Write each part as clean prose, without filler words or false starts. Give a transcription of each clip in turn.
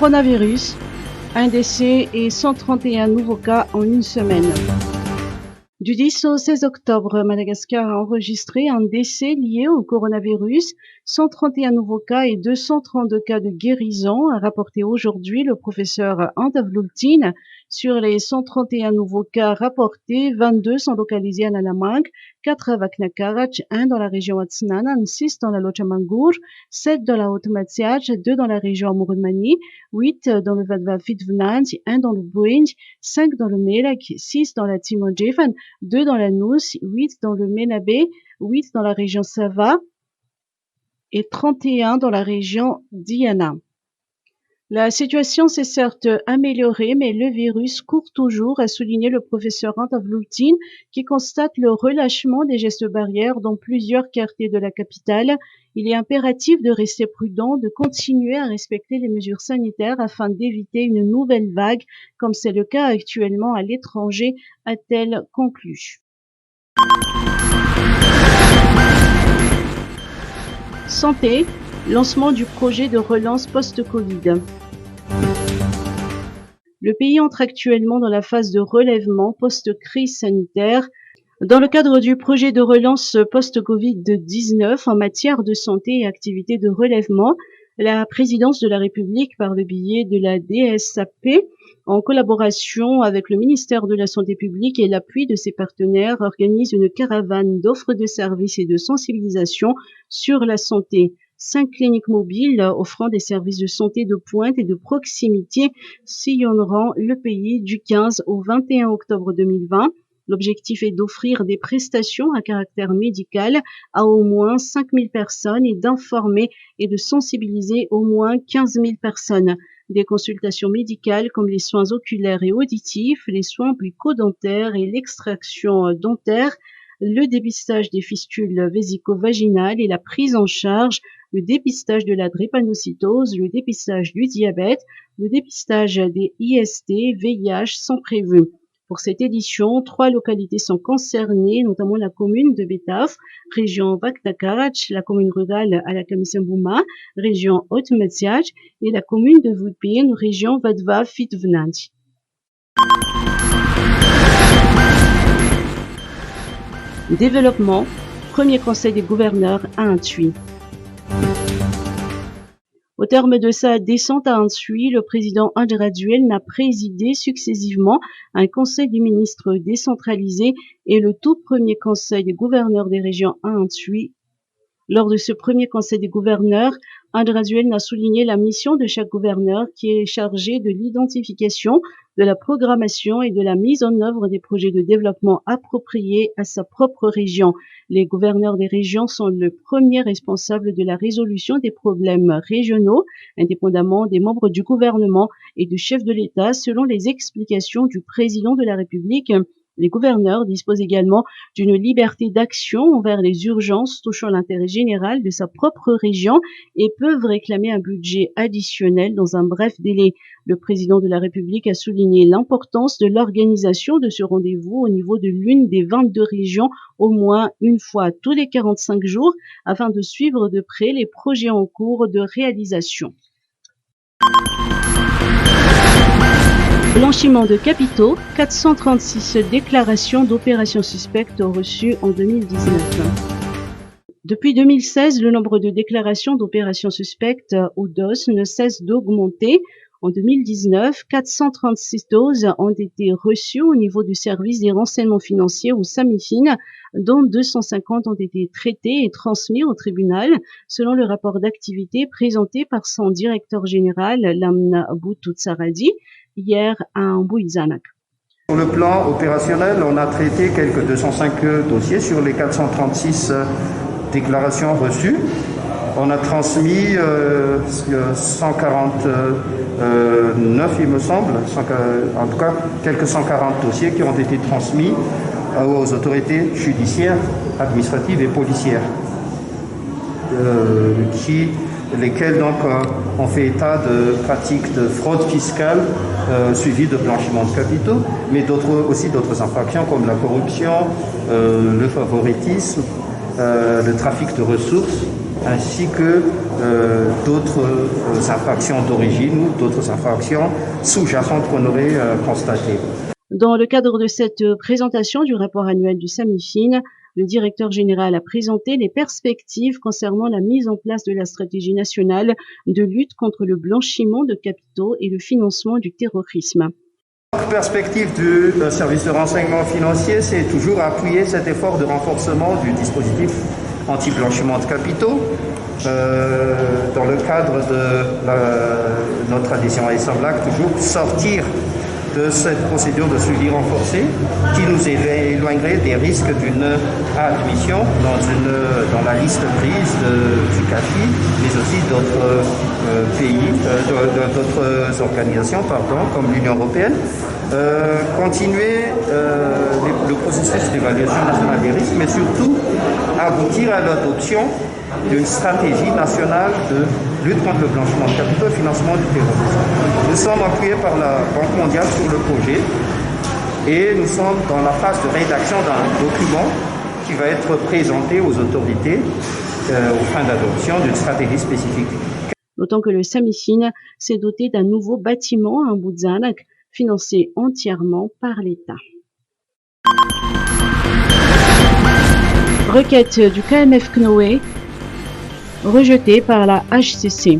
Coronavirus, un décès et 131 nouveaux cas en une semaine. Du 10 au 16 octobre, Madagascar a enregistré un décès lié au coronavirus, 131 nouveaux cas et 232 cas de guérison, a rapporté aujourd'hui le professeur Anta Vlultin. Sur les 131 nouveaux cas rapportés, 22 sont localisés à Nalamangue, 4 à Vaknakarach, 1 dans la région Atsinanan, 6 dans la Lochamangour, 7 dans la Haute-Matiach, 2 dans la région Amurumani, 8 dans le Vadva-Fitvnant, 1 dans le Bouing, 5 dans le Melak, 6 dans la Timon-Jefan, 2 dans la Nous, 8 dans le Menabé, 8 dans la région Sava et 31 dans la région Diana. La situation s'est certes améliorée, mais le virus court toujours, a souligné le professeur Anta Vlultin, qui constate le relâchement des gestes barrières dans plusieurs quartiers de la capitale. Il est impératif de rester prudent, de continuer à respecter les mesures sanitaires afin d'éviter une nouvelle vague, comme c'est le cas actuellement à l'étranger, a-t-elle conclu. Santé, lancement du projet de relance post-Covid. Le pays entre actuellement dans la phase de relèvement post-crise sanitaire. Dans le cadre du projet de relance post-Covid-19 en matière de santé et activités de relèvement, la présidence de la République, par le biais de la DSAP, en collaboration avec le ministère de la Santé publique et l'appui de ses partenaires, organise une caravane d'offres de services et de sensibilisation sur la santé. 5 cliniques mobiles offrant des services de santé de pointe et de proximité sillonneront le pays du 15 au 21 octobre 2020. L'objectif est d'offrir des prestations à caractère médical à au moins 5 000 personnes et d'informer et de sensibiliser au moins 15 000 personnes. Des consultations médicales comme les soins oculaires et auditifs, les soins bucco-dentaires et l'extraction dentaire, le dépistage des fistules vésico-vaginales et la prise en charge, le dépistage de la drépanocytose, le dépistage du diabète, le dépistage des IST, VIH sont prévus. Pour cette édition, 3 localités sont concernées, notamment la commune de Betaf, région Vaknakarach, la commune rurale à la Kamisambouma, région Haute-Matiach, et la commune de Vudpin, région Vadva-Fitvnant. Développement, premier conseil des gouverneurs à Antui. Au terme de sa descente à Antui, le président André Duel n'a présidé successivement un conseil des ministres décentralisé et le tout premier conseil des gouverneurs des régions à Antui. Lors de ce premier conseil des gouverneurs, André Duel a souligné la mission de chaque gouverneur qui est chargé de l'identification, de la programmation et de la mise en œuvre des projets de développement appropriés à sa propre région. Les gouverneurs des régions sont le premier responsable de la résolution des problèmes régionaux, indépendamment des membres du gouvernement et du chef de l'État, selon les explications du président de la République. Les gouverneurs disposent également d'une liberté d'action envers les urgences touchant l'intérêt général de sa propre région et peuvent réclamer un budget additionnel dans un bref délai. Le président de la République a souligné l'importance de l'organisation de ce rendez-vous au niveau de l'une des 22 régions au moins une fois tous les 45 jours afin de suivre de près les projets en cours de réalisation. Blanchiment de capitaux, 436 déclarations d'opérations suspectes reçues en 2019. Depuis 2016, le nombre de déclarations d'opérations suspectes ou DOS ne cesse d'augmenter. En 2019, 436 doses ont été reçues au niveau du service des renseignements financiers ou SAMIFIN, dont 250 ont été traités et transmis au tribunal, selon le rapport d'activité présenté par son directeur général, Lamna Boutoutsaradi, hier à Mbouizanak. Sur le plan opérationnel, on a traité quelques 205 dossiers sur les 436 déclarations reçues. On a transmis 149, il me semble, en tout cas quelques 140 dossiers qui ont été transmis aux autorités judiciaires, administratives et policières, lesquelles donc ont fait état de pratiques de fraude fiscale suivies de blanchiment de capitaux, mais aussi d'autres infractions comme la corruption, le favoritisme, le trafic de ressources ainsi que d'autres infractions d'origine ou d'autres infractions sous-jacentes qu'on aurait constatées. Dans le cadre de cette présentation du rapport annuel du SAMIFIN, le directeur général a présenté les perspectives concernant la mise en place de la stratégie nationale de lutte contre le blanchiment de capitaux et le financement du terrorisme. La perspective du service de renseignement financier, c'est toujours appuyer cet effort de renforcement du dispositif anti-blanchiment de capitaux. Dans le cadre de notre adhésion à ESABLAC, toujours sortir de cette procédure de suivi renforcé qui nous éloignerait des risques d'une admission dans la liste grise du CAFI, mais aussi d'autres pays, d'autres organisations, comme l'Union européenne. Continuer le processus d'évaluation nationale des risques, mais surtout aboutir à l'adoption d'une stratégie nationale de lutte contre le blanchiment de capitaux et financement du terrorisme. Nous sommes appuyés par la Banque mondiale sur le projet et nous sommes dans la phase de rédaction d'un document qui va être présenté aux autorités aux fins d'adoption d'une stratégie spécifique. D'autant que le SAMIFIN s'est doté d'un nouveau bâtiment à Mboudzanak, financé entièrement par l'État. Requête du KMF CNOE rejetée par la HCC.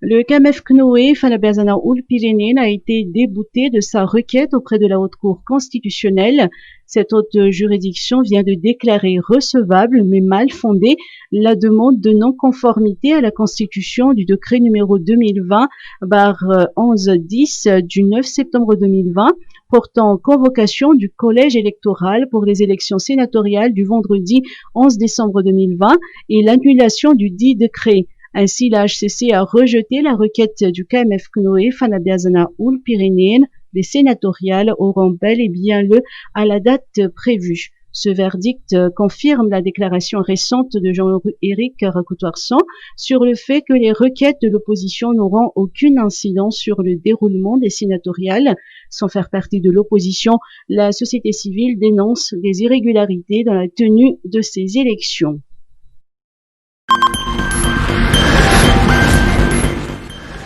Le KMF CNOE Fanabazana Oul-Pyrénées a été débouté de sa requête auprès de la Haute Cour constitutionnelle. Cette haute juridiction vient de déclarer recevable mais mal fondée la demande de non-conformité à la Constitution du décret numéro 2020/1110 du 9 septembre 2020 portant convocation du collège électoral pour les élections sénatoriales du vendredi 11 décembre 2020 et l'annulation du dit décret. Ainsi, la HCC a rejeté la requête du KMF CNOE Fanabazana Oul-Pyrénées. Les sénatoriales auront bel et bien lieu à la date prévue. Ce verdict confirme la déclaration récente de Jean-Éric Rakoutoarsan sur le fait que les requêtes de l'opposition n'auront aucune incidence sur le déroulement des sénatoriales. Sans faire partie de l'opposition, la société civile dénonce les irrégularités dans la tenue de ces élections.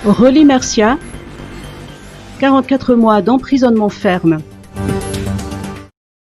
Rolly Mercia, 44 mois d'emprisonnement ferme.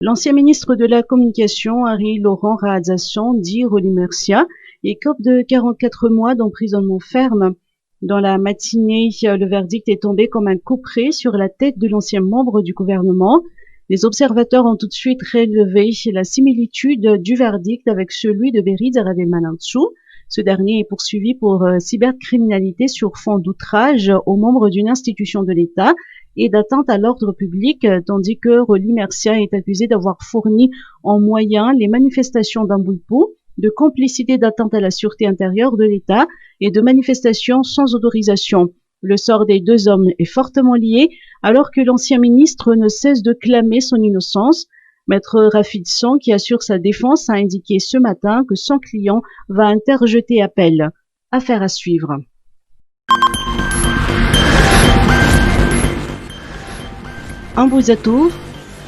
L'ancien ministre de la Communication, Harry Laurent Rahadzasson, dit Rolly Mercia, écope de 44 mois d'emprisonnement ferme. Dans la matinée, le verdict est tombé comme un couperet sur la tête de l'ancien membre du gouvernement. Les observateurs ont tout de suite relevé la similitude du verdict avec celui de Berid Zaradelmanansou. Ce dernier est poursuivi pour cybercriminalité sur fond d'outrage aux membres d'une institution de l'État et d'atteinte à l'ordre public, tandis que Rolly Mercia est accusé d'avoir fourni en moyen les manifestations d'Ambouipou, de complicité d'atteinte à la sûreté intérieure de l'État et de manifestations sans autorisation. Le sort des deux hommes est fortement lié, alors que l'ancien ministre ne cesse de clamer son innocence. Maître Rafidson, qui assure sa défense, a indiqué ce matin que son client va interjeter appel. Affaire à suivre. Ambouzatour,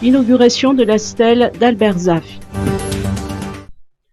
inauguration de la stèle d'Albert Zaf.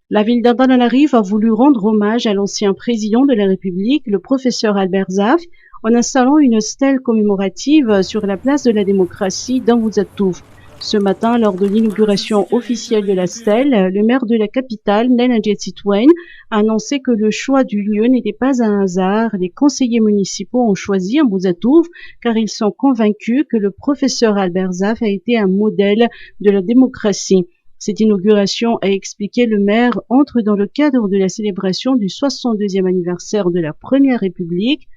La ville d'Antananarive a voulu rendre hommage à l'ancien président de la République, le professeur Albert Zaf, en installant une stèle commémorative sur la place de la démocratie d'Ambouzatour. Ce matin, lors de l'inauguration officielle de la stèle, le maire de la capitale, Nenadjet Sitouane, a annoncé que le choix du lieu n'était pas un hasard. Les conseillers municipaux ont choisi Ambouzatour car ils sont convaincus que le professeur Albert Zaf a été un modèle de la démocratie. Cette inauguration, a expliqué le maire, entre dans le cadre de la célébration du 62e anniversaire de la Première République.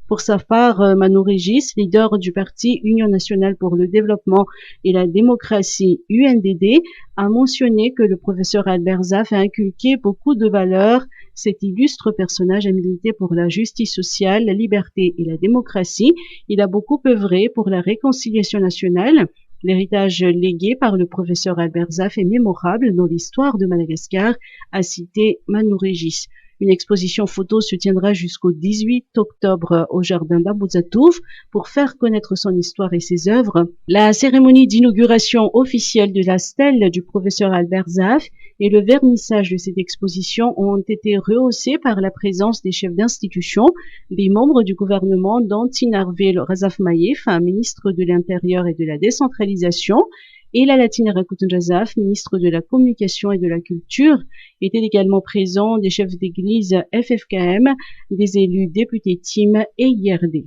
Pour sa part, Mano Régis, leader du parti Union nationale pour le développement et la démocratie UNDD, a mentionné que le professeur Albert Zaf a inculqué beaucoup de valeurs. Cet illustre personnage a milité pour la justice sociale, la liberté et la démocratie. Il a beaucoup œuvré pour la réconciliation nationale. L'héritage légué par le professeur Albert Zaf est mémorable dans l'histoire de Madagascar, a cité Mano Régis. Une exposition photo se tiendra jusqu'au 18 octobre au jardin d'Abouzatouf pour faire connaître son histoire et ses œuvres. La cérémonie d'inauguration officielle de la stèle du professeur Albert Zaf et le vernissage de cette exposition ont été rehaussés par la présence des chefs d'institution, des membres du gouvernement, dont Tinarvel Razaf Maïef, ministre de l'Intérieur et de la décentralisation, et la Latine Rakuten Razaf, ministre de la Communication et de la Culture. Étaient également présents des chefs d'église FFKM, des élus députés TIM et IRD.